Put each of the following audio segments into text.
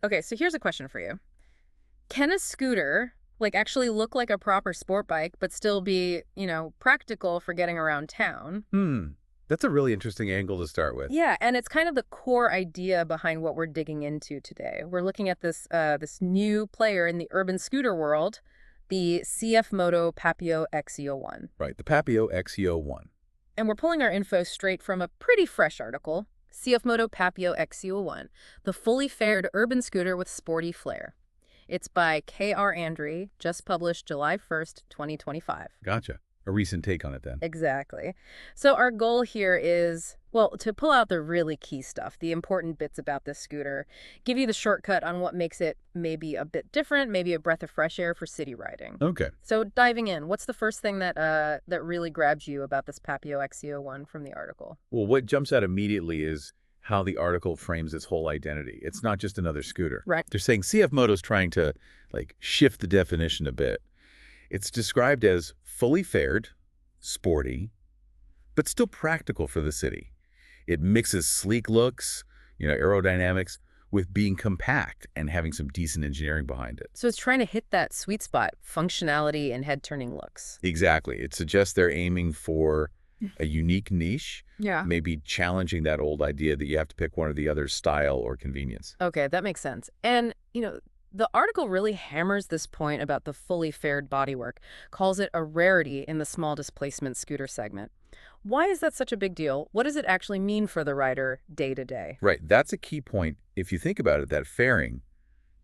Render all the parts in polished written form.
Okay, so here's a question for you. Can a scooter, like, actually look like a proper sport bike, but still be, practical for getting around town? Hmm, that's a really interesting angle to start with. Yeah, and it's kind of the core idea behind what we're digging into today. We're looking at this new player in the urban scooter world, the CFMoto Papio X01. Right, the Papio X0 And we're pulling our info straight from a pretty fresh article, CFMoto Papio X01, the fully fared urban scooter with sporty flair. It's by K.R. Andre, just published July 1st, 2025. Gotcha. A recent take on it then. Exactly. So our goal here is, well, to pull out the really key stuff, the important bits about this scooter, give you the shortcut on what makes it maybe a bit different, maybe a breath of fresh air for city riding. Okay. So diving in, what's the first thing that really grabs you about this Papio XC01 from the article? Well, what jumps out immediately is how the article frames its whole identity. It's not just another scooter. Right. They're saying CF Moto's trying to, shift the definition a bit. It's described as fully fared, sporty, but still practical for the city. It mixes sleek looks, aerodynamics, with being compact and having some decent engineering behind it. So it's trying to hit that sweet spot, functionality and head-turning looks. Exactly. It suggests they're aiming for a unique niche, Yeah. maybe challenging that old idea that you have to pick one or the other, style or convenience. Okay, that makes sense. And, the article really hammers this point about the fully fared bodywork, calls it a rarity in the small displacement scooter segment. Why is that such a big deal? What does it actually mean for the rider day to day? Right. That's a key point. If you think about it, that fairing,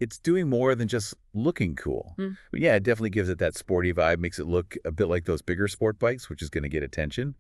it's doing more than just looking cool. Mm. But yeah, it definitely gives it that sporty vibe, makes it look a bit like those bigger sport bikes, which is going to get attention.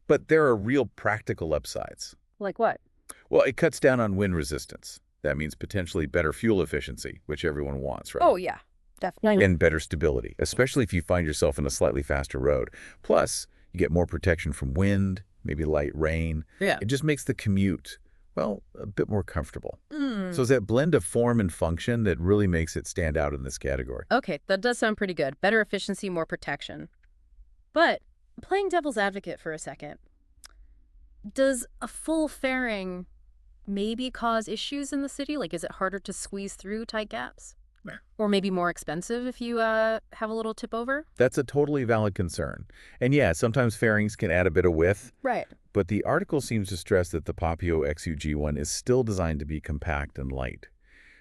But there are real practical upsides. Like what? Well, it cuts down on wind resistance. That means potentially better fuel efficiency, which everyone wants, right? Oh, yeah, definitely. And better stability, especially if you find yourself in a slightly faster road. Plus, you get more protection from wind, maybe light rain. Yeah. It just makes the commute, well, a bit more comfortable. Mm. So it's that blend of form and function that really makes it stand out in this category. Okay, that does sound pretty good. Better efficiency, more protection. But playing devil's advocate for a second, does a full fairing maybe cause issues in the city? Like, is it harder to squeeze through tight gaps? Yeah. Or maybe more expensive if you have a little tip over? That's a totally valid concern. And yeah, sometimes fairings can add a bit of width, Right. but the article seems to stress that the Papio XUG1 is still designed to be compact and light.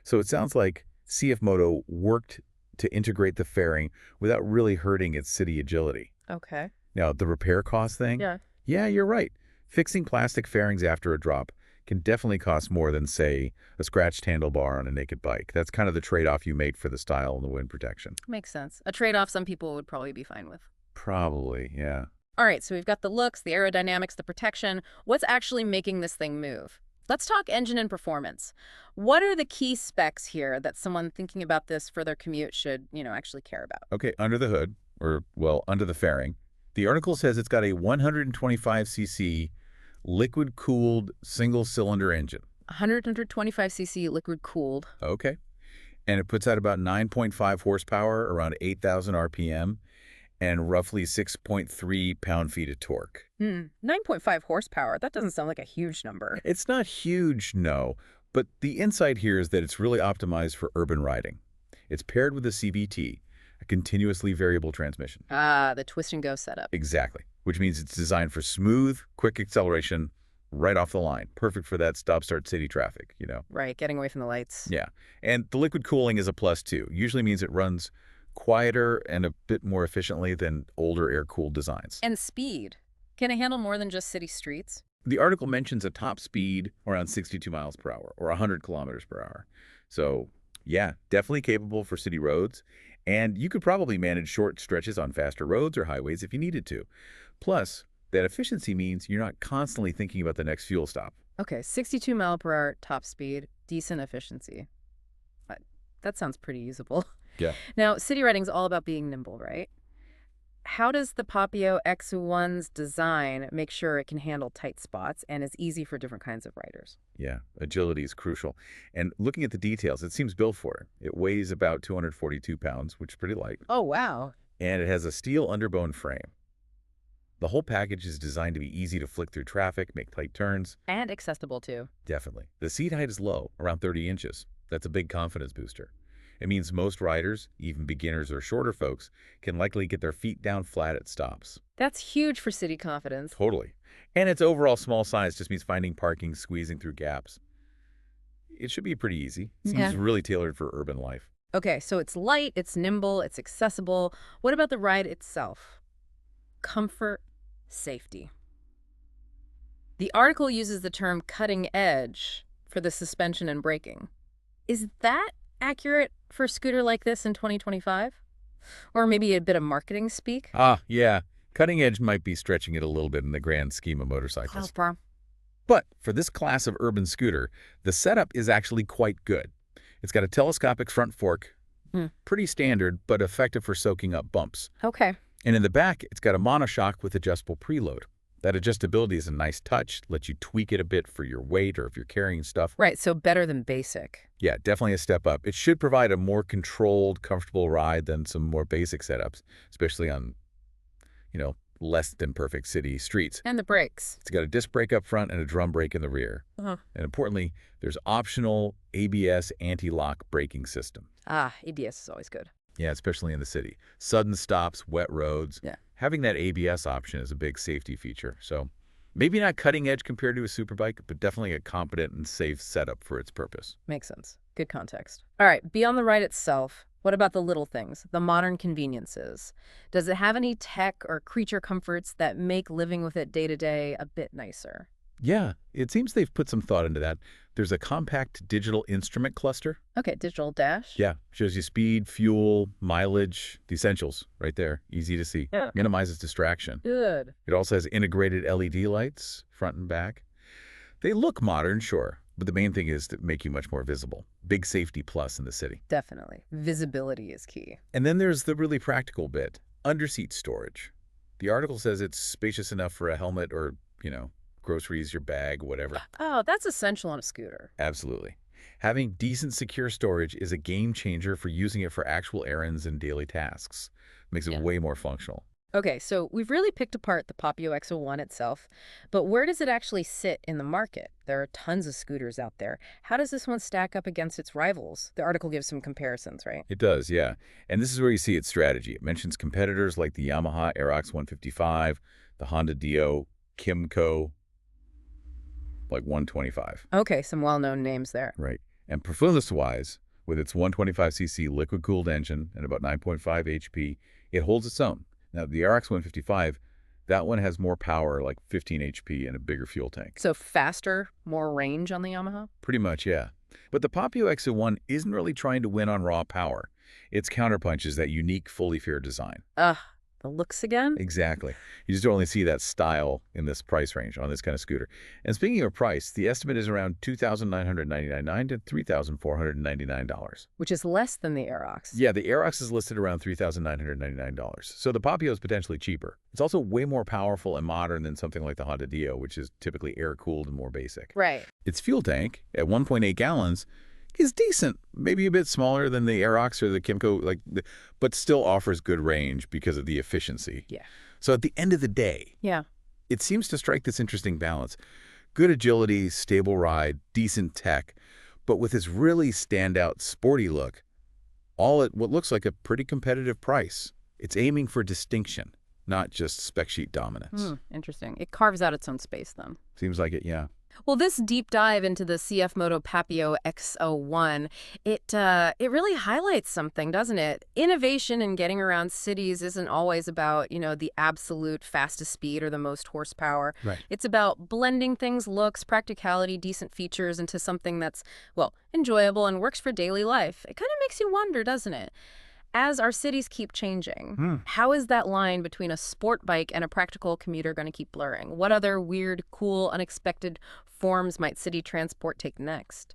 So it sounds like CF Moto worked to integrate the fairing without really hurting its city agility. Okay. Now, the repair cost thing? Yeah. Yeah, you're right. Fixing plastic fairings after a drop can definitely cost more than, say, a scratched handlebar on a naked bike. That's kind of the trade-off you make for the style and the wind protection. Makes sense. A trade-off some people would probably be fine with. Probably, yeah. All right, so we've got the looks, the aerodynamics, the protection. What's actually making this thing move? Let's talk engine and performance. What are the key specs here that someone thinking about this for their commute should, actually care about? Okay, under the hood, or, well, under the fairing, the article says it's got a 125cc liquid-cooled single-cylinder engine. 125cc liquid cooled. Okay. And it puts out about 9.5 horsepower, around 8,000 RPM, and roughly 6.3 pound-feet of torque. 9.5 horsepower. That doesn't sound like a huge number. It's not huge, no, but the insight here is that it's really optimized for urban riding. It's paired with a CVT, a continuously variable transmission. Ah, the twist and go setup. Exactly, which means it's designed for smooth, quick acceleration right off the line. Perfect for that stop-start city traffic, Right, getting away from the lights. Yeah, and the liquid cooling is a plus, too. Usually means it runs quieter and a bit more efficiently than older air-cooled designs. And speed. Can it handle more than just city streets? The article mentions a top speed around 62 miles per hour or 100 kilometers per hour. So, yeah, definitely capable for city roads. And you could probably manage short stretches on faster roads or highways if you needed to. Plus, that efficiency means you're not constantly thinking about the next fuel stop. Okay, 62 mile per hour top speed, decent efficiency. That sounds pretty usable. Yeah. Now, city riding's all about being nimble, right? How does the Papio X1's design make sure it can handle tight spots and is easy for different kinds of riders? Yeah, agility is crucial. And looking at the details, it seems built for it. It weighs about 242 pounds, which is pretty light. Oh, wow. And it has a steel underbone frame. The whole package is designed to be easy to flick through traffic, make tight turns. And accessible, too. Definitely. The seat height is low, around 30 inches. That's a big confidence booster. It means most riders, even beginners or shorter folks, can likely get their feet down flat at stops. That's huge for city confidence. Totally. And its overall small size just means finding parking, squeezing through gaps. It should be pretty easy. Seems really tailored for urban life. Okay, so it's light, it's nimble, it's accessible. What about the ride itself? Comfort, safety. The article uses the term cutting edge for the suspension and braking. Is that accurate for a scooter like this in 2025? Or maybe a bit of marketing speak? Yeah. Cutting edge might be stretching it a little bit in the grand scheme of motorcycles. Oh, But for this class of urban scooter, the setup is actually quite good. It's got a telescopic front fork, pretty standard, but effective for soaking up bumps. okay. And in the back, it's got a monoshock with adjustable preload. That adjustability is a nice touch, lets you tweak it a bit for your weight or if you're carrying stuff. Right, so better than basic. Yeah, definitely a step up. It should provide a more controlled, comfortable ride than some more basic setups, especially on, less than perfect city streets. And the brakes. It's got a disc brake up front and a drum brake in the rear. Uh-huh. And importantly, there's optional ABS anti-lock braking system. ABS is always good. Yeah, especially in the city. Sudden stops, wet roads. Yeah. Having that ABS option is a big safety feature. So maybe not cutting edge compared to a superbike, but definitely a competent and safe setup for its purpose. Makes sense. Good context. All right, beyond the ride itself, what about the little things, the modern conveniences? Does it have any tech or creature comforts that make living with it day to day a bit nicer? Yeah, it seems they've put some thought into that. There's a compact digital instrument cluster. Okay, digital dash. Yeah, shows you speed, fuel, mileage, the essentials right there. Easy to see. Yeah. Minimizes distraction. Good. It also has integrated LED lights, front and back. They look modern, sure, but the main thing is to make you much more visible. Big safety plus in the city. Definitely. Visibility is key. And then there's the really practical bit, underseat storage. The article says it's spacious enough for a helmet or, groceries, your bag, whatever. Oh, that's essential on a scooter. Absolutely. Having decent, secure storage is a game changer for using it for actual errands and daily tasks. Makes it way more functional. Okay, so we've really picked apart the Papio X0 itself, but where does it actually sit in the market? There are tons of scooters out there. How does this one stack up against its rivals? The article gives some comparisons, right? It does, yeah. And this is where you see its strategy. It mentions competitors like the Yamaha errands 155, the Honda Dio, Kimco, like 125. Okay, some well-known names there. Right. And performance-wise, with its 125cc liquid-cooled engine and about 9.5 HP, it holds its own. Now, the RX 155, that one has more power, like 15 HP and a bigger fuel tank. So faster, more range on the Yamaha? Pretty much, yeah. But the Papio X0 isn't really trying to win on raw power. Its counterpunch is that unique, fully fair design. The looks again? Exactly. You just don't only see that style in this price range on this kind of scooter. And speaking of price, the estimate is around $2,999 to $3,499. Which is less than the Aerox. Yeah, the Aerox is listed around $3,999. So the Papio is potentially cheaper. It's also way more powerful and modern than something like the Honda Dio, which is typically air-cooled and more basic. Right. Its fuel tank, at 1.8 gallons, is decent, maybe a bit smaller than the Aerox or the Kimco, but still offers good range because of the efficiency. Yeah. So at the end of the day, it seems to strike this interesting balance. Good agility, stable ride, decent tech, but with this really standout sporty look, all at what looks like a pretty competitive price. It's aiming for distinction, not just spec sheet dominance. Interesting. It carves out its own space, then. Seems like it, yeah. Well, this deep dive into the CFMoto Papio X0, it really highlights something, doesn't it? Innovation in getting around cities isn't always about, the absolute fastest speed or the most horsepower. Right. It's about blending things, looks, practicality, decent features into something that's, enjoyable and works for daily life. It kind of makes you wonder, doesn't it? As our cities keep changing, how is that line between a sport bike and a practical commuter going to keep blurring? What other weird, cool, unexpected forms might city transport take next?